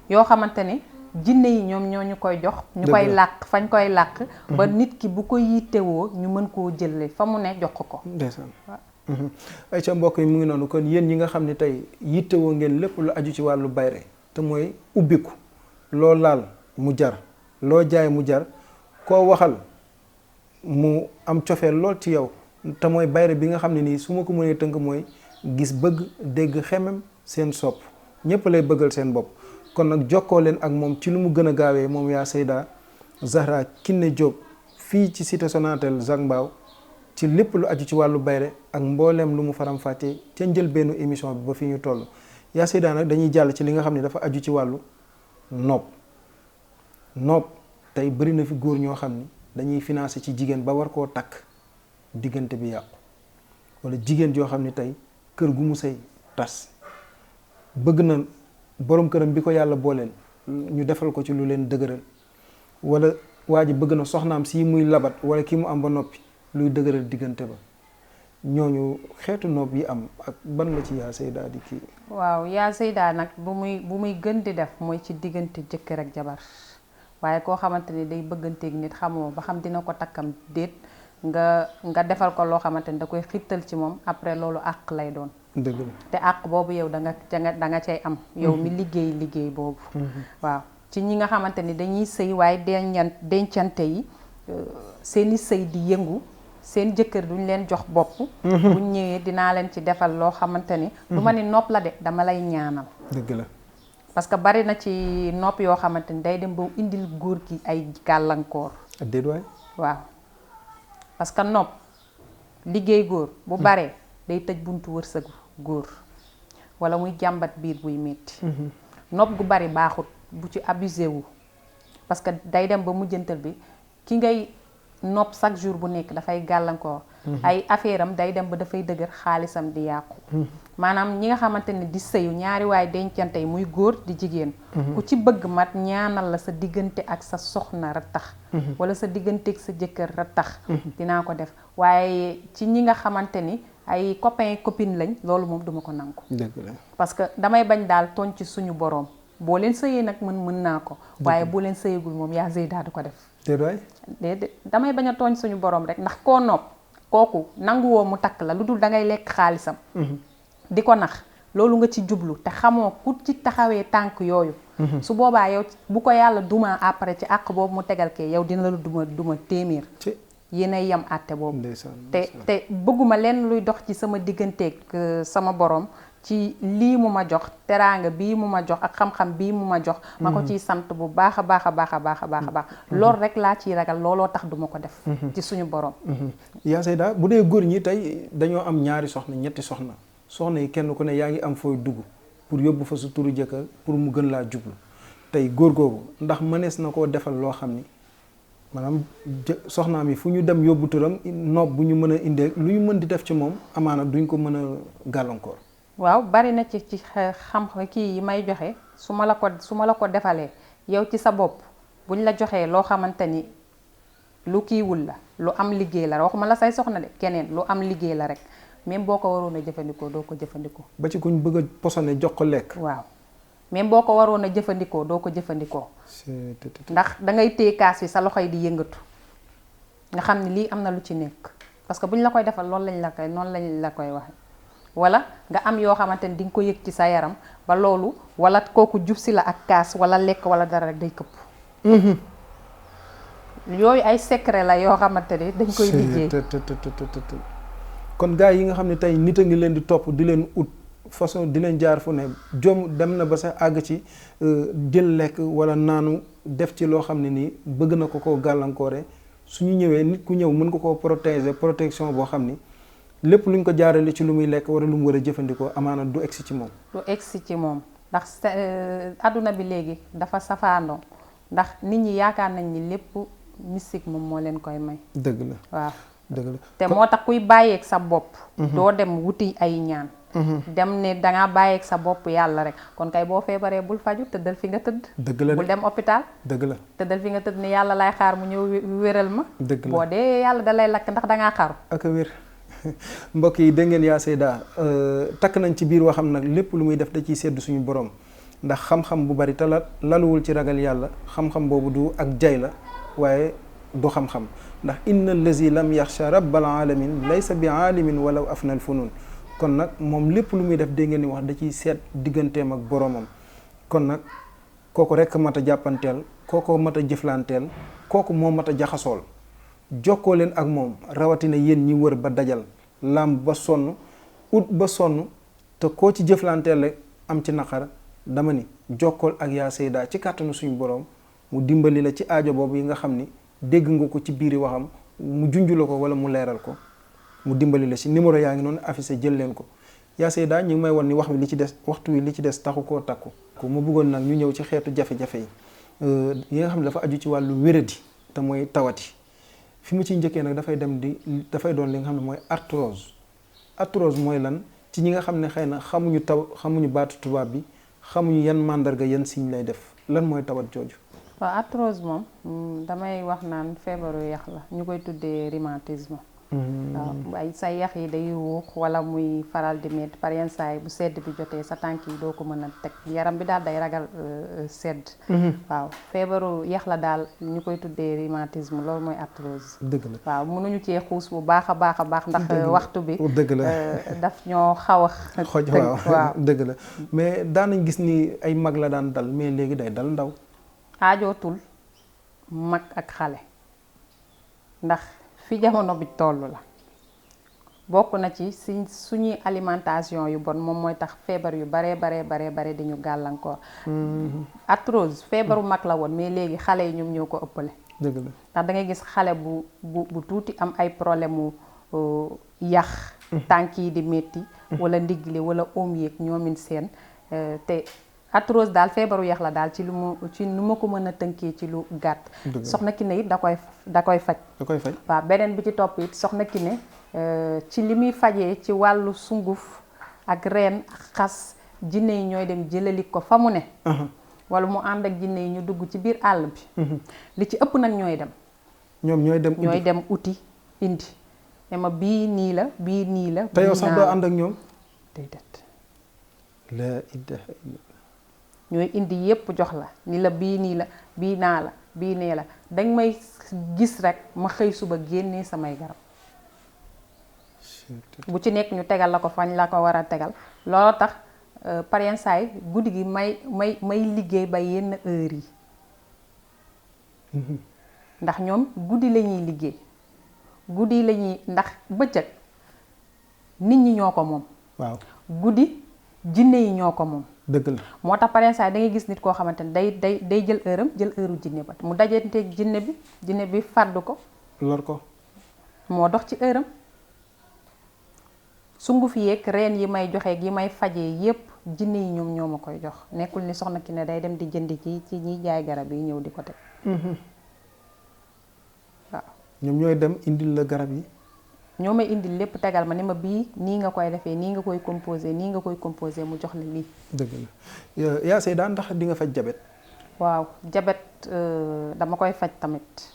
[SPEAKER 2] yoo xamante ne jinne yi ñoom ñoo ñu koy jox. ñu koy làq fañ koy làq. ba nit ki bu ko yittewoo ñu mën koo jëlee fa mu ne jox ko.
[SPEAKER 1] ndeysaan. ay ca mbokk yi mu ngi noonu kon yéen ñi nga xam ne tey yittewoo ngeen lépp lu aju ci wàllu bayre te mooy ubbiku loo laal mu jar loo jaay mu jar koo waxal mu am cofeel lool ci yow te mooy bayre bi nga xam ne nii su ma ko mënee tënk mooy gis bëgg dégg xemem seen sopp ñépp lay bëggal seen bopp kon nag jokkoo leen ak moom ci lu mu gën a gaawee moom yaa Seyda Zahra Kiné Diop fii ci cité Sonatel Zac Mbao ci lépp lu aju ci wàllu bayre ak mbooleem lu mu faram-fàccee ca njëlbeenu émission bi ba fi ñu toll yaa Seyda nag dañuy jàll ci li nga xam ne dafa aju ci wàllu noob tey bëri na fi góor ñoo xam ni dañuy financé ci jigéen ba war koo takk diggante bi yàqu wala jigéen joo xam ne tey kër gu mu sëy tas bëgg na borom këram bi ko yàlla booleel ñu defal ko ci lu leen dëgëral wala waa ji bëgg na soxnaam si muy labat wala ki mu am ba noppi luy dëgëral diggante ba ñooñu xeetu noob yi am ak ban la ci yaa Seyda di kii.
[SPEAKER 2] waaw yaa Seyda nag bu muy gën di def mooy ci diggante jëkkër ak jabar waaye koo xamante ni day bëgganteeg nit xamoo ba xam dina ko takkam déet nga defal ko loo xamante ni da koy xittal ci moom après loolu àq lay doon.
[SPEAKER 1] dëgg la
[SPEAKER 2] te àq boobu yow da nga cay am. yow mi liggéey boobu. waaw ci ñi nga xamante ni dañuy sëy waaye dencante yi seeni sëy di yëngu. seen jëkkër duñ leen jox bopp. buñ ñëwee dinaa leen ci defal loo xamante ni. du ma ni nopp la de dama lay ñaanal.
[SPEAKER 1] dëgg la
[SPEAKER 2] parce que bari na ci nopp yoo xamante ni day dem ba indil góor gi ay gàllankoor.
[SPEAKER 1] déet waay.
[SPEAKER 2] waaw parce que nopp liggéey góor bu baree day tëj buntu wërsëgu góor wala muy jàmbat biir buy metti nopp gu bari baaxut bu ci abusé wu parce que day dem ba mujjantal bi ki ngay nopp chaque jour bu nekk dafay gàllankoor. ay affaire am day dem ba dafay dëgër xaalisam di yàqu. maanaam ñi nga xamante ne di sëyu ñaari waay dencante yi muy góor di jigéen. ku ci bëgg mat ñaanal la sa diggante ak sa soxna rattax. wala sa diggante ak sa jëkkër rattax. dinaa ko def waaye ci ñi nga xamante ni ay copain copine lañ loolu moom duma ko nangu.
[SPEAKER 1] dëgg la
[SPEAKER 2] parce que damay bañ daal tooñ ci suñu boroom boo leen sëyee nag mën naa ko. waaye boo leen sëyagul moom yaa Zeyda du ko def. déedéet damay bañ a tooñ suñu boroom rek ndax koo nopp kooku nanguwoo mu takk la lu dul dangay lekk xaalisam. di ko nax loolu nga ci jublu te xamoo ku ci taxawee tànk yooyu. su boobaa yow bu ko yàlla duma après ci àq boobu mu tegal kee yow dina la duma téeméer. yéenay yem àtte boobu. te bëgguma lenn luy dox ci sama digganteeg sama borom ci lii mu ma jox teraanga bii mu ma jox ak xam-xam bii mu ma jox. ma ko ciy sant bu baax a baax a baax a baax a baax a baax. loolu rek laa ciy ragal looloo tax duma ko def. ci suñu borom.
[SPEAKER 1] yaa Zeyda bu dee góor ñi tey dañoo am ñaari soxna ñetti soxna soxna yi kenn ku ne yaa ngi am fooy dugg pour yóbbu fa sa turu jëkkër pour mu gën laa jublu tey góor googu ndax mënees na koo defal loo xam ni maanaam soxnaam yi fu ñu dem yóbbu turam noob bu ñu mën a indee lu ñu mën di def ci moom amaana duñ ko mën a gàllankoor.
[SPEAKER 2] waaw bari na ci xam kii yi may joxe su ma la ko defalee yow ci sa bopp buñ la joxee loo xamante ni lu kiiwul la lu am liggéey la waxuma la say soxna de keneen lu am liggéey la rek même boo ko waroon a jëfandikoo doo ko jëfandikoo.
[SPEAKER 1] ba ci kuñ bëgg a posone jox ko lekk.
[SPEAKER 2] waaw même boo ko waroon a jëfandikoo doo ko jëfandikoo. ndax dangay téye kaas yi sa loxo yi di yëngatu nga xam ne lii am na lu ci nekk parce que buñ la koy defal noonu lañ la koy waxe wala nga am yoo xamante ni di nga ko yëg ci sa yaram ba loolu wala kooku jub si la ak kaas wala lekk wala dara rek day këpp. yooyu ay secret la yoo xamante ni dañ koy liggéey.
[SPEAKER 1] kon gars yi nga xam ne tey nit a ngi leen di topp di leen ut façon di leen jaar fu ne jom dem na ba sax àgg ci jël lekk wala naanu def ci loo xam ne nii bëgg na ko koo gàllankoore su ñu ñëwee nit ku ñëw mën ko koo protection boo xam ni lépp luñ ko jaarale ci lu muy lekk wala lu mu war a jëfandikoo amaana du egsi ci moom.
[SPEAKER 2] du egsi ci moom ndax adduna bi léegi dafa safaandoo ndax nit ñi yaakaar nañ ni lépp mystique moom moo leen koy may.
[SPEAKER 1] dëgg la
[SPEAKER 2] waaw.
[SPEAKER 1] dëgg la
[SPEAKER 2] te moo tax kuy bàyyeeg sa bopp. doo dem wuti ay ñaan. dem ne dangaa bàyyeeg sa bopp yàlla rek kon kay boo feebaree bul faju tëddal fi nga tëdd.
[SPEAKER 1] dëgg la
[SPEAKER 2] bul dem hôpital.
[SPEAKER 1] dëgg la
[SPEAKER 2] tëddal fi nga tëdd ne yàlla lay xaar mu ñëw wéral ma.
[SPEAKER 1] dëgg la
[SPEAKER 2] boo dee yàlla da lay lakk ndax dangaa xaru.
[SPEAKER 1] ak a wér mbokk yi dégg ngeen yaa Zeyda takk nañ ci biir waxam nag lépp lu muy def da ciy seddu suñu borom ndax xam-xam bu bari te laluwul ci ragal yàlla xam-xam boobu du ak jay la waaye du xam-xam ndax inna allazi lam yaxsha rabbal alamin laysa bi aalimin walaw afnal funun kon nag moom lépp lu muy def dégg ngeen ni wax da ciy seet digganteem ak boromam kon nag kooku rekk mat a jàppanteel kooku mat a jëflanteel kooku moo mat a jaxasool jokkoo leen ak moom rawatina yéen ñi wër ba dajal làmb ba sonn ut ba sonn te koo ci jëflanteel rek am ci naqar dama ni jokkool ak yaa Zeyda ci kàttanu suñu borom mu dimbali la ci aajo boobu yi nga xam ni dégg nga ko ci biiri waxam mu junju la ko wala mu leeral ko mu dimbali la ci numéro yaa ngi noonu affiché jël leen ko yaa Zeyda ñu ngi may wan ni wax wi li ci des waxtu wi li ci des taxu koo takku ko mu bëggoon nag ñu ñëw ci xeetu jafe-jafe yi nga xam ne dafa aju ci wàllu wéradi te mooy tawati fi mu ciy njëkkee nag dafay doon li nga xam ne mooy arthrose mooy lan ci ñi nga xam ne xëy na xamuñu baatu tubaab bi xamuñu yan màndarga yan signe lay def lan mooy tawat jooju.
[SPEAKER 2] waaw arthrose moom damay wax naan feebaru yax la ñu koy tuddee rhumatisme. waaw ay sa yax yi day ruux wala muy faral di métti par yenn saa yi bu sedd bi jotee sa tànk yi doo ko mën a teg yaram bi daal day ragal sedd. waaw feebaru yax la daal ñu koy tuddee rhumatisme loolu mooy arthrose.
[SPEAKER 1] dëgg la
[SPEAKER 2] waaw mënuñu cee xuus bu baax a baax a baax. ndax waxtu bi
[SPEAKER 1] dëgg la
[SPEAKER 2] daf ñoo xaw a.
[SPEAKER 1] xoj waaw dëgg la mais daanañ gis ni ay mag la daan dal mais léegi day dal ndaw.
[SPEAKER 2] aajootul mag ak xale ndax fi jamono bi toll la bokk na ci suñuy alimentation yu bon moom mooy tax feebar yu bare di ñu gàllankoor. arthrose feebaru mag la woon mais léegi xale yi ñoom ñoo ko ëppale.
[SPEAKER 1] dëgg la
[SPEAKER 2] ndax da ngay gis xale bu tuuti am ay problème mu yax. tànk yi di métti. wala ndigg li wala oom yeeg ñoomin seen te arthrose daal feebaru yax la daal ci nu ma ko mën a tënkee ci lu gàtt. soxna Kiné it da koy faj.
[SPEAKER 1] da koy faj
[SPEAKER 2] waaw beneen bi ci topp it soxna Kiné ci li muy fajee ci wàllu sunguf ak reen ak xas jinne yi ñooy dem jëlali ko fa mu ne. wala mu ànd ak jinne yi ñu dugg ci biir àll bi. li ci ëpp nag ñooy dem.
[SPEAKER 1] ñoom ñooy dem
[SPEAKER 2] uti indi. ne ma bii nii la bii nii la.
[SPEAKER 1] te yow sax doo ànd ak ñoom.
[SPEAKER 2] déedéet.
[SPEAKER 1] la ilaha illallah.
[SPEAKER 2] ñooy indi yépp jox la ni la bii nii la bii naa la bii nee la danga may gis rek ma xëy suba génnee samay garab. bu ci nekk ñu tegal la ko fañ la ko war a tegal looloo tax par yenn saay guddi gi may liggéey ba yenn heure yi. ndax ñoom guddi la ñuy liggéey. guddi la ñuy ndax bëccëg nit ñi ñoo ko moom.
[SPEAKER 1] waaw
[SPEAKER 2] guddi jinne yi ñoo ko moom.
[SPEAKER 1] dëgg la
[SPEAKER 2] moo tax par exemple da ngay gis nit koo xamante ne day jël heure am jël heure jinne ba mu dajanteeg jinne bi fàdd ko.
[SPEAKER 1] lor ko.
[SPEAKER 2] moo dox ci heure am sunguf yeeg reen yi may joxe yi may fajee yépp jinne yi ñoom ñoo ma koy jox nekkul ni soxna Kiné day dem di jënd ci ñiy jaay garab yi ñëw di ko teg. waaw.
[SPEAKER 1] ñoom ñooy dem indil la garab yi.
[SPEAKER 2] ñoo may indil lépp tegal ma ni ma bii nii nga koy defee nii nga koy composé mu jox la lii. dëgg
[SPEAKER 1] la yaa Seyda ndax di nga faj jabet.
[SPEAKER 2] waaw jabet dama koy faj tamit.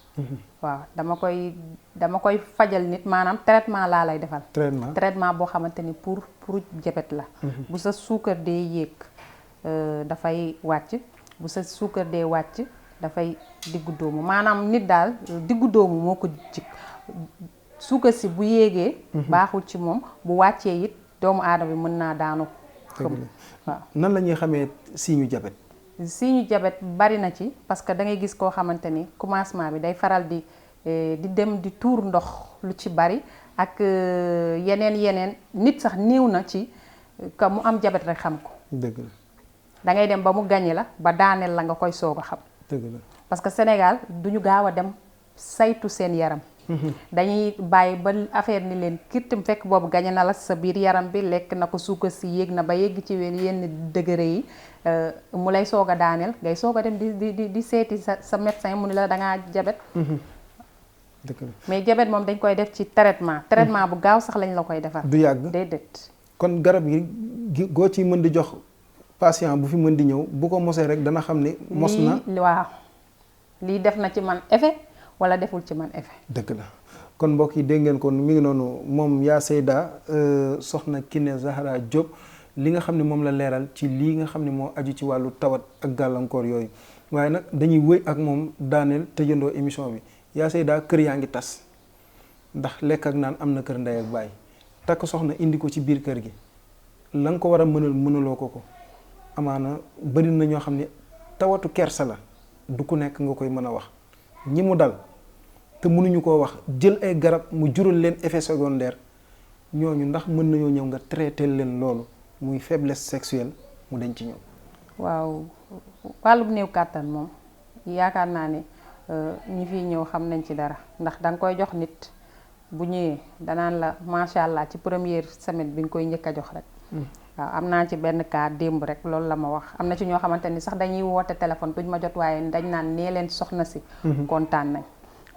[SPEAKER 2] waaw dama koy fajal nit maanaam traitement laa lay defal. traitement boo xamante ni pour jabet la. bu sa suukar dee yéeg dafay wàcc bu sa suukar dee wàcc dafay diggu doomu maanaam nit daal diggu doomu moo ko jik suukar si bu yéegee. baaxul ci moom bu wàccee it doomu aadama bi mën naa daanu. waaw
[SPEAKER 1] nan la ñuy xamee signe jabet.
[SPEAKER 2] signe jabet bari na ci parce que da ngay gis koo xamante ni commencement bi day faral di dem di tuur ndox lu ci bari ak yeneen nit sax néew na ci que mu am jabet rek xam ko.
[SPEAKER 1] dëgg la
[SPEAKER 2] da ngay dem ba mu gañe la ba daaneel la nga koy soog a xam.
[SPEAKER 1] dëgg la
[SPEAKER 2] parce que Sénégal duñu gaaw a dem saytu seen yaram. dañuy bàyyi ba affaire ni leen kirtim fekk boobu gañe na la sa biir yaram bi lekk na ko suukar si yéeg na ba yegg ci yenn degré yi mu lay soog a daaneel ngay soog a dem di seeti sa médecin mu ne la dangaa jabet.
[SPEAKER 1] dëgg la
[SPEAKER 2] mais jabet moom dañ koy def ci traitement bu gaaw sax lañ la koy defar.
[SPEAKER 1] du yàgg
[SPEAKER 2] déedéet.
[SPEAKER 1] kon garab yi goo ci mën di jox patient bu fi mën di ñëw bu ko mosee rek dana xam ne mos na
[SPEAKER 2] waaw lii def na ci man effet wala deful ci man effet.
[SPEAKER 1] dëgg la kon mbokk yi dégg ngeen kon mi ngi noonu moom yaa Seyda soxna Kiné Zahra Diop li nga xam ne moom la leeral ci lii nga xam ne moo aju ci wàllu tawat ak gàllankoor yooyu waaye nag dañuy wëy ak moom daaneel tëjandoo émission bi yaa Seyda kër yaa ngi tas ndax lekk ak naan am na kër ndey ak baay takk soxna indi ko ci biir kër gi la nga ko war a mënaloo ko amaana bëri na ñoo xam ne tawatu kersa la du ku nekk nga koy mën a wax ñi mu dal te mënuñu koo wax jël ay garab mu jural leen effet secondaire ñooñu ndax mën nañoo ñëw nga traité leen loolu muy faiblesse sexuelle mu dañ ci ñëw.
[SPEAKER 2] waaw wàllum néew kàttan moom yaakaar naa ne ñi fiy ñëw xam nañ ci dara ndax da nga koy jox nit bu ñëwee danaan la macha allah ci première semaine bi nga koy njëkk a jox rek. waaw am naa ci benn cas démb rek loolu la ma wax am na ci ñoo xamante ni sax dañuy woote téléphone duñ ma jot waaye dañ naan nee leen soxna si. kontaan nañ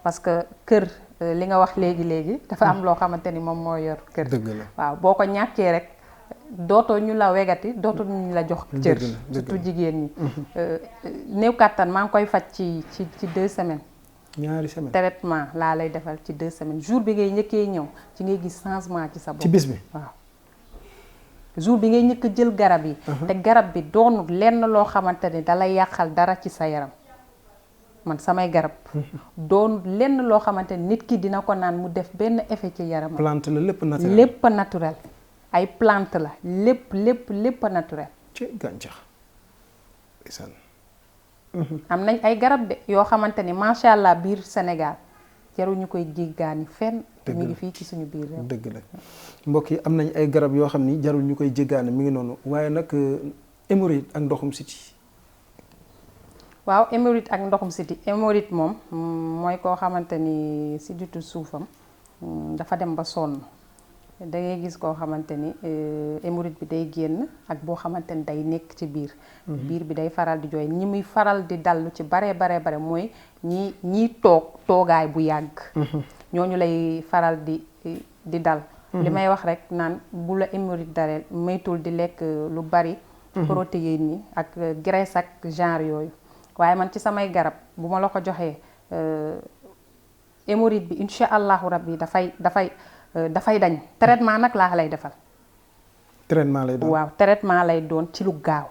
[SPEAKER 2] parce que kër li nga wax léegi dafa am loo xamante ni moom moo yor kër.
[SPEAKER 1] dëgg la
[SPEAKER 2] waaw boo ko ñàkkee rek dootoo ñu la wegati dootoo ñu la jox cër. surtout jigéen ñi. néew kàttan maa ngi koy faj ci 2 semaines.
[SPEAKER 1] ñaari semaines
[SPEAKER 2] traitement laa lay defal ci 2 semaines jour bi ngay njëkkee ñëw ci ngay gis changement ci sa bopp.
[SPEAKER 1] ci bis bi
[SPEAKER 2] waaw. jour bi ngay njëkk jël garab yi. te garab bi doonul lenn loo xamante ni dalay yàqal dara ci sa yaram man samay garab. doonul lenn loo xamante ni nit ki dina ko naan mu def benn effet ci yaram.
[SPEAKER 1] plante la lépp naturel
[SPEAKER 2] lépp naturel ay plante la lépp naturel.
[SPEAKER 1] ci gàncax.
[SPEAKER 2] am nañ ay garab de yoo xamante ni macha allah biir Sénégal jarul ñu koy jéggaani fenn.
[SPEAKER 1] dëgg
[SPEAKER 2] mi
[SPEAKER 1] la
[SPEAKER 2] ngi fii ci suñu biir réew.
[SPEAKER 1] dëgg la mbokk yi am nañ ay garab yoo xam ni jarul ñu koy jéggaani mi ngi noonu waaye nag hémorroïde ak ndoxum siti.
[SPEAKER 2] waaw hémorroïde ak ndoxum siti hémorroïde moom mooy koo xamante ni siditu suufam dafa dem ba sonn da ngay gis koo xamante ni hémorroïde bi day génn ak boo xamante ni day nekk ci biir. biir bi day faral di jooy ñi muy faral di dallu ci bare mooy ñii toogaay bu yàgg. ñooñu lay faral di dal. li may wax rek naan bu la hémorroïde daree maytul di lekk lu bari. protéines yi ak graisse ak genre yooyu. waaye man ci samay garab bu ma la ko joxee hémorroïde bi incha allahu rabbi dafay dañ traitement nag laa lay defal.
[SPEAKER 1] traitement lay doon
[SPEAKER 2] waaw traitement lay doon ci lu gaaw.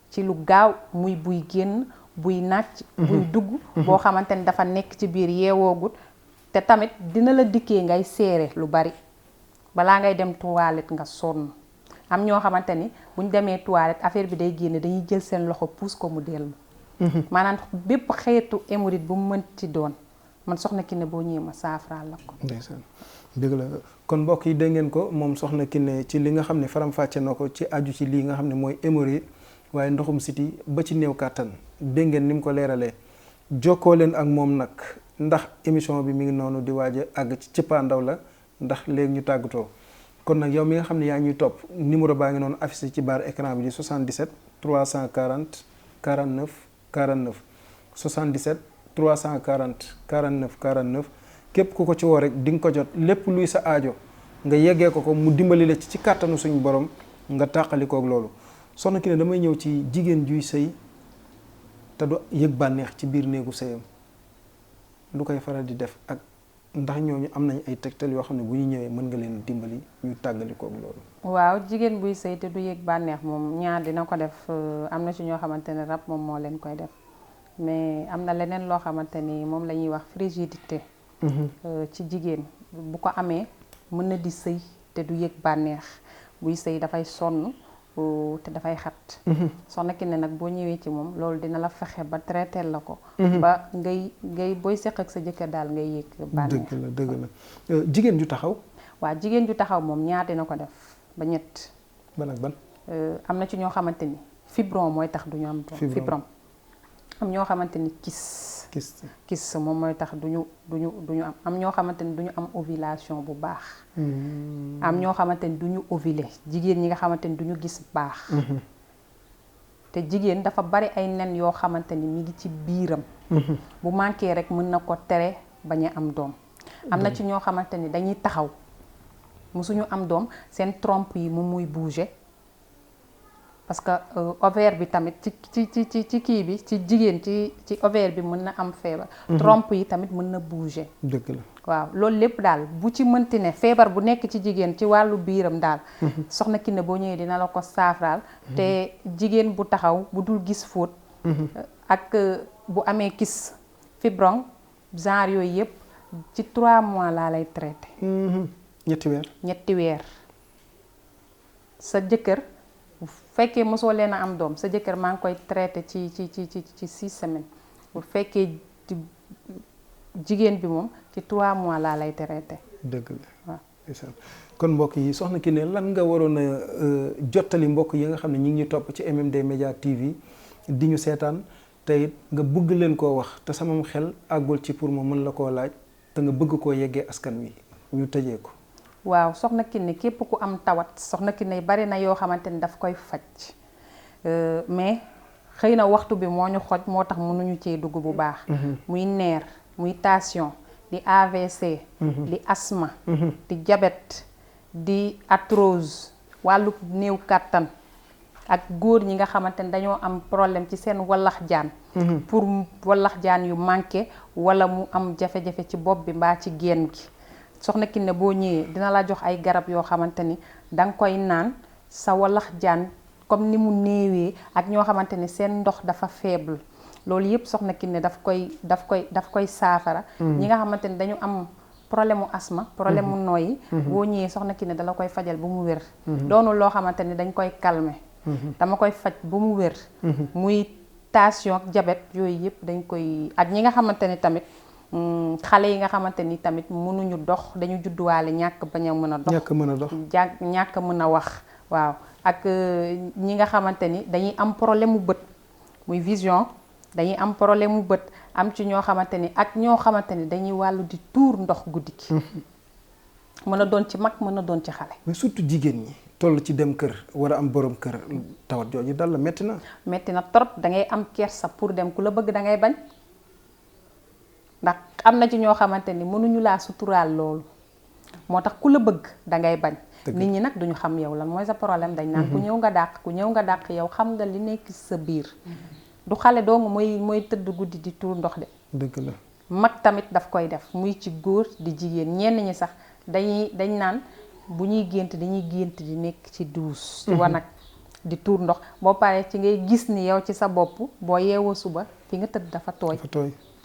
[SPEAKER 2] ci lu gaaw muy buy génn buy nàcc. buy dugg. boo xamante ni dafa nekk ci biir yeewoogut te tamit dina la dikkee ngay seere lu bari balaa ngay dem toilette nga sonn. am ñoo xamante ni buñ demee toilette affaire bi day génne dañuy jël seen loxo puus ko mu dellu. maanaam bépp xeetu hémorroïde bu mu mënti doon man Soxna Kiné boo ñëwee ma saafaraal la ko.
[SPEAKER 1] ndeysaan dëgg la kon mbokk yi dégg ngeen ko moom Soxna Kiné ci li nga xam ne faram-fàcce na ko ci aju ci lii nga xam ne mooy hémorroïde waaye ndoxum siti ba ci néew kàttan dégg ngeen ni mu ko leeralee jokkoo leen ak moom nag ndax émission bi mi ngi noonu di waaj a àgg ci cëppaandaw la ndax léegi ñu tàggatoo. kon nag yow mi nga xam ne yaa ñuy topp numéro baa ngi noonu affiché ci barre écran bi di 77 340 49 49 77 340 49 49 képp ku ko ci woo rek di nga ko jot lépp luy sa aajo nga yeggee ko mu dimbali la ci kàttanu suñu borom nga tàqalikook loolu. Soxna Kiné damay ñëw ci jigéen juy sëy te du yëg bànneex ci biir néegu sëyam lu koy faral di def ak ndax ñooñu am nañ ay tegtal yoo xam ne bu ñu ñëwee mën nga leen dimbali ñu tàggalikook loolu.
[SPEAKER 2] waaw jigéen buy sëy te du yëg bànneex moom ñaar dina ko def am na ci ñoo xamante ne rab moom moo leen koy def mais am na leneen loo xamante ni moom la ñuy wax frigidité. ci jigéen bu ko amee mën na di sëy te du yëg bànneex buy sëy dafay sonn te dafay xat. Soxna Kiné nag boo ñëwee ci moom loolu dina la fexe ba traité la ko. ba ngay booy seq ak sa jëkkër daal ngay yëg bànneex.
[SPEAKER 1] dëgg la jigéen ju taxaw.
[SPEAKER 2] waaw jigéen ju taxaw moom ñaar dina ko def ba ñett.
[SPEAKER 1] ban ak ban.
[SPEAKER 2] am na ci ñoo xamante ni fibron mooy tax du ñu am doom. fibron am ñoo xamante ni kyste moom mooy tax duñu am ñoo xamante ni duñu am ovulation bu baax. am ñoo xamante ni duñu ovuler jigéen ñi nga xamante ni duñu gis baax. te jigéen dafa bari ay nen yoo xamante ni mi ngi ci biiram. bu manqué rek mën na ko tere bañ a am doom. am na ci ñoo xamante ni dañuy taxaw musuñu am doom seen trompe yi moom muy bouger. parce que ovaire bi tamit ci kii bi ci jigéen ci ovaire bi mën na am feebar. trompe yi tamit mën na bouger.
[SPEAKER 1] dëgg la
[SPEAKER 2] waaw loolu lépp daal bu ci mënti ne feebar bu nekk ci jigéen ci wàllu biiram daal. Soxna Kiné boo ñëwee dina la ko saafaraal. te jigéen bu taxaw bu dul gis fóot. ak bu amee kyste fibron genre yooyu yëpp ci 3 mois laa lay traité. ñetti weer sa jëkkër. bu fekkee mosoo leen a am doom sa jëkkër maa ngi koy traité ci 6 semaines bu fekkee jigéen bi moom ci 3 mois laa lay traité.
[SPEAKER 1] dëgg la waaw. kon mbokk yi Soxna Kiné lan nga waroon a jottali mbokk yi nga xam ne ñu ngi ñu topp ci MMD Media TV di ñu seetaan te it nga bëgg leen koo wax te sama xel àggul ci pour ma mën la koo laaj te nga bëgg koo yeggee askan wi ñu tëjee ko.
[SPEAKER 2] waaw Soxna Kiné képp ku am tawat Soxna Kiné bari na yoo xamante ni daf koy faj mais xëy na waxtu bi moo ñu xoj moo tax mënuñu cee dugg bu baax. muy neer muy tension di AVC. di asthme. di diabète di arthrose wàllu néew kàttan ak góor ñi nga xamante ni dañoo am problème ci seen wallax jaan. pour wallax jaan yu manqué wala mu am jafe-jafe ci bopp bi mbaa ci génn gi. Soxna Kiné boo ñëwee dina la jox ay garab yoo xamante ni danga koy naan sa wallax jaan comme ni mu néewee ak ñoo xamante ni seen ndox dafa faible loolu yëpp Soxna Kiné daf koy saafara. ñi nga xamante ni dañu am problème mu asthme problème mu nooyi. boo ñëwee Soxna Kiné dala koy fajal bu mu wér. doonul loo xamante ni dañ koy calmer. dama koy faj bu mu wér. muy tension ak diabète yooyu yëpp dañ koy ak ñi nga xamante ni tamit xale yi nga xamante ni tamit mënuñu dox, dañu judduwaale ñàkk bañ a mën a dox,
[SPEAKER 1] ñàkk mën a dox,
[SPEAKER 2] ñàkk mën a wax. waaw ak ñi nga xamante ni dañuy am problème mu bët muy vision, dañuy am problème mu bët, am ci ñoo xamante ni ak ñoo xamante ni dañuy wàllu di tuur ndox guddi gi. mën a doon ci mag, mën a doon ci xale.
[SPEAKER 1] mais surtout jigéen ñi toll ci dem kër war a am borom kër, tawat jooju dal la metti na.
[SPEAKER 2] metti na trop, da ngay am kersa pour dem, ku la bëgg da ngay bañ, ndax am na ci ñoo xamante ni mënuñu laa suturaal loolu, moo tax ku la bëgg da ngay bañ. nit ñi nag duñu xam yow lan mooy sa problème, dañ naan ku ñëw nga dàq, ku ñëw nga dàq, yow xam nga li nekk sa biir. du xale dong mooy tëdd guddi di tuur ndox de.
[SPEAKER 1] dëgg la.
[SPEAKER 2] mag tamit daf koy def, muy ci góor di jigéen, ñenn ñi sax dañ naan bu ñuy gént dañuy gént di nekk ci douche, ci wanag di tuur ndox, boo paree ci ngay gis ni yow ci sa bopp boo yeewoo suba fi nga tëdd dafa tooy.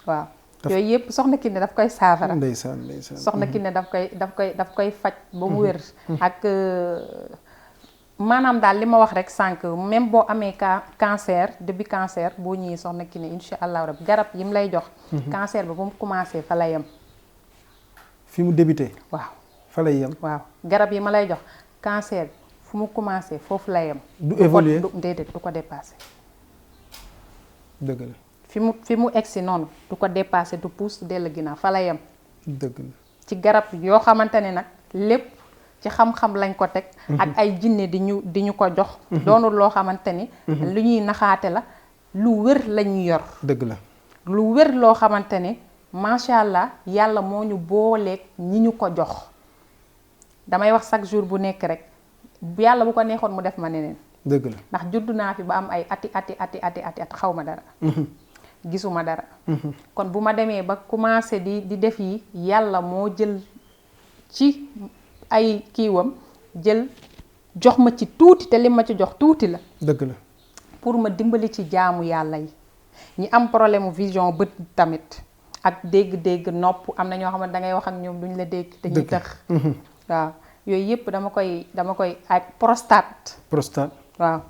[SPEAKER 2] waaw yooyu yëpp soxna Kiné daf koy saafara.
[SPEAKER 1] ndeysaan
[SPEAKER 2] soxna Kiné daf koy faj ba mu wér. ak maanaam daal li ma wax rek sànq, même boo amee cancer, début cancer, boo ñëwee soxna Kiné incha allah rabbi garab yi mu lay jox. cancer ba mu commencé fa la yem.
[SPEAKER 1] fi mu débuté.
[SPEAKER 2] waaw
[SPEAKER 1] fa lay yem.
[SPEAKER 2] waaw garab yi ma lay jox cancer fu mu commencé foofu la yem.
[SPEAKER 1] du évoluer
[SPEAKER 2] déedéet du ko dépassé.
[SPEAKER 1] dëgg la.
[SPEAKER 2] fi mu egsi noonu du ko dépassé, du pousse dellu ginnaaw fa la yem.
[SPEAKER 1] dëgg la.
[SPEAKER 2] ci garab yoo xamante ne nag lépp ci xam-xam lañ ko teg. ak ay jinne di ñu ko jox. doonul loo xamante ni. lu ñuy naxaate la, lu wér lañu yor.
[SPEAKER 1] dëgg la.
[SPEAKER 2] lu wér loo xamante ni macha allah yàlla moo ñu booleeg ñi ñu ko jox. damay wax chaque jour bu nekk rek yàlla bu ko neexoon mu def ma neneen.
[SPEAKER 1] dëgg la.
[SPEAKER 2] ndax juddu naa fi ba am ay ati xaw ma dara. gisuma dara. kon bu ma demee ba commencé di def yi, yàlla moo jël ci ay kiiwam jël jox ma ci tuuti, te li ma ci jox tuuti la.
[SPEAKER 1] dëgg la.
[SPEAKER 2] pour ma dimbali ci jaamu yàlla yi ñi am problème vision bët tamit ak dégg-dégg nopp, am na ñoo xam ne dangay wax ak ñoom duñ la dégg. dañuy tëx. waaw yooyu yëpp dama koy ak prostate. waaw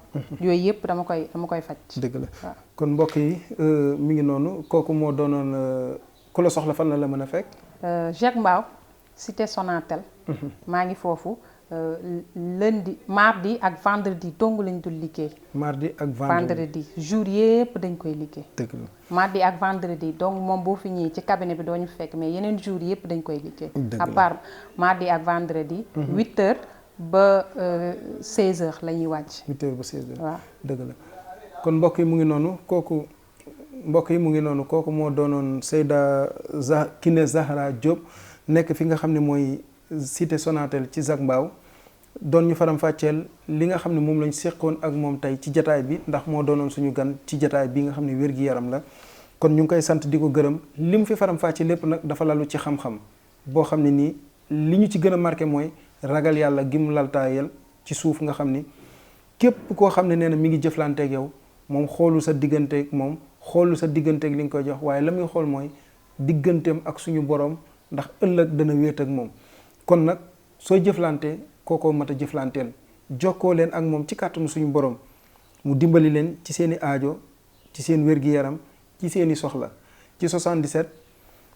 [SPEAKER 2] yooyu yëpp dama koy faj.
[SPEAKER 1] dëgg la. waaw kon mbokk yi mi ngi noonu, kooku moo doonoon ku la soxla fan la mën a fekk.
[SPEAKER 2] Jacques Mbao cité Sonatel. maa ngi foofu lundi, mardi ak vendredi dong lañ dul liggéey.
[SPEAKER 1] mardi ak vendredi
[SPEAKER 2] jour yëpp dañ koy liggéey.
[SPEAKER 1] dëgg la.
[SPEAKER 2] mardi ak vendredi donc moom boo fi ñëwee ci cabinet bi doo ñu fekk, mais yeneen jour yëpp dañ koy liggéey. à part mardi ak vendredi. 8h ba 16h la ñuy wàcc.
[SPEAKER 1] 8h ba 16h.
[SPEAKER 2] waaw
[SPEAKER 1] dëgg la. kon mbokk yi mu ngi noonu kooku moo doonoon Seyda Kiné Zahra Diop, nekk fi nga xam ne mooy cité Sonatel ci Zac Mbao, doon ñu faram fàcceel li nga xam ne moom lañ seqoon ak moom tey ci jataay bi, ndax moo doonoon suñu gan ci jataay bi nga xam ne wér-gi-yaram la. kon ñu ngi koy sant di ko gërëm, li mu fi faram fàcce lépp nag dafa lalu ci xam-xam boo xam ne nii li ñu ci gën a marqué mooy ragal yàlla gi mu laltaayal ci suuf, nga xam ni képp koo xam ne nee na mi ngi jëflanteeg yow, moom xoolu sa digganteeg moom, xoolu sa digganteeg li nga koy jox, waaye la muy xool mooy digganteem ak suñu borom, ndax ëllëg dana wéet ak moom. kon nag soo jëflante kookoo mat a jëflanteel, jokkoo leen ak moom ci kàttanu suñu borom mu dimbali leen ci seeni aajo, ci seen wér-gi-yaram, ci seeni soxla, ci 77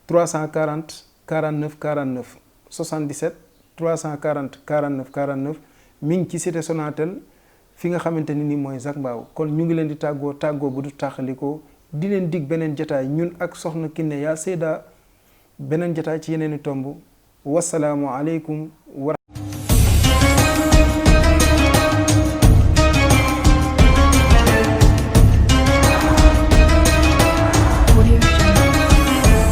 [SPEAKER 1] 340 49 49 77 340 49 49 mi ngi ci cité Sonatel fi nga xamante ni mooy Zac Mbao. kon ñu ngi leen di tàggoo bu du tàqalikoo, di leen dig beneen jataay ñun ak soxna Kiné yaa Seyda, beneen jataay ci yeneen i tomb. wasalaamu aleykum